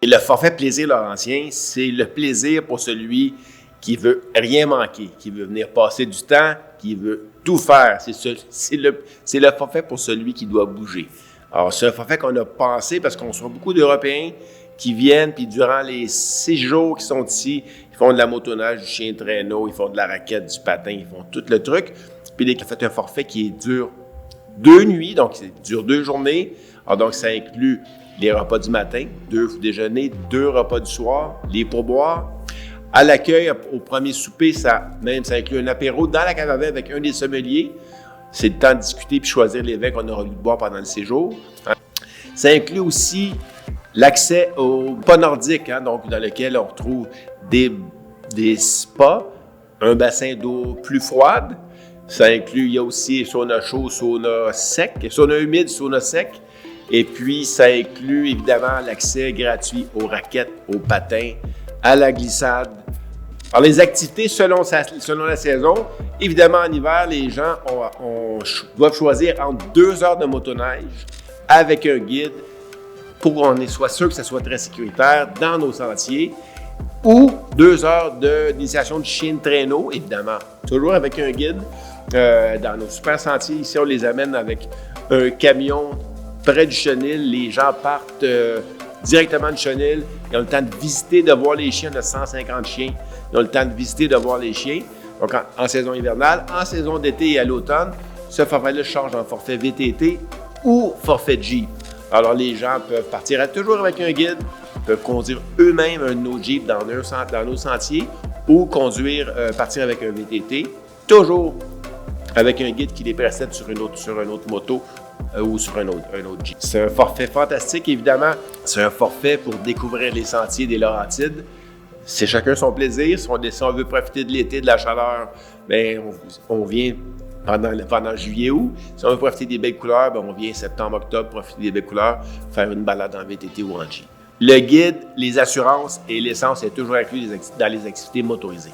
Et le forfait plaisir laurentien, c'est le plaisir pour celui qui veut rien manquer, qui veut venir passer du temps, qui veut tout faire. C'est le forfait pour celui qui doit bouger. Alors, c'est un forfait qu'on a pensé parce qu'on reçoit beaucoup d'Européens qui viennent, puis durant les 6 jours qu'ils sont ici, ils font de la motoneige, du chien de traîneau, ils font de la raquette, du patin, ils font tout le truc. Puis ils ont fait un forfait qui dure 2 nuits, donc ça dure 2 journées. Alors donc, ça inclut les repas du matin, 2 déjeuners, 2 repas du soir, les pourboires. À l'accueil, au premier souper, ça inclut un apéro dans la cave à vin avec un des sommeliers. C'est le temps de discuter puis choisir les vins qu'on aura envie de boire pendant le séjour. Ça inclut aussi l'accès au spa nordique, donc dans lequel on retrouve des spas, un bassin d'eau plus froide. Ça inclut, il y a aussi sauna chaud, sauna sec, sauna humide, sauna sec. Et puis, ça inclut évidemment l'accès gratuit aux raquettes, aux patins, à la glissade. Alors, les activités selon la saison, évidemment, en hiver, les gens doivent choisir entre 2 heures de motoneige avec un guide pour qu'on soit sûr que ça soit très sécuritaire dans nos sentiers, ou 2 heures d'initiation du chien de traîneau, évidemment, toujours avec un guide. Dans nos super sentiers, ici, on les amène avec un camion près du chenil. Les gens partent directement du chenil. Ils ont le temps de visiter, de voir les chiens. On a 150 chiens. Ils ont le temps de visiter, de voir les chiens. Donc, en saison hivernale, en saison d'été et à l'automne, ce forfait-là change en forfait VTT ou forfait Jeep. Alors, les gens peuvent partir toujours avec un guide, peuvent conduire eux-mêmes un de nos Jeeps dans nos sentiers ou partir avec un VTT, toujours avec un guide qui les précède sur une autre moto ou sur un autre Jeep. C'est un forfait fantastique, évidemment. C'est un forfait pour découvrir les sentiers des Laurentides. C'est chacun son plaisir. Si on veut profiter de l'été, de la chaleur, bien, on vient pendant juillet-août. Si on veut profiter des belles couleurs, bien, on vient septembre-octobre profiter des belles couleurs, faire une balade en VTT ou en Jeep. Le guide, les assurances et l'essence est toujours inclus dans les activités motorisées.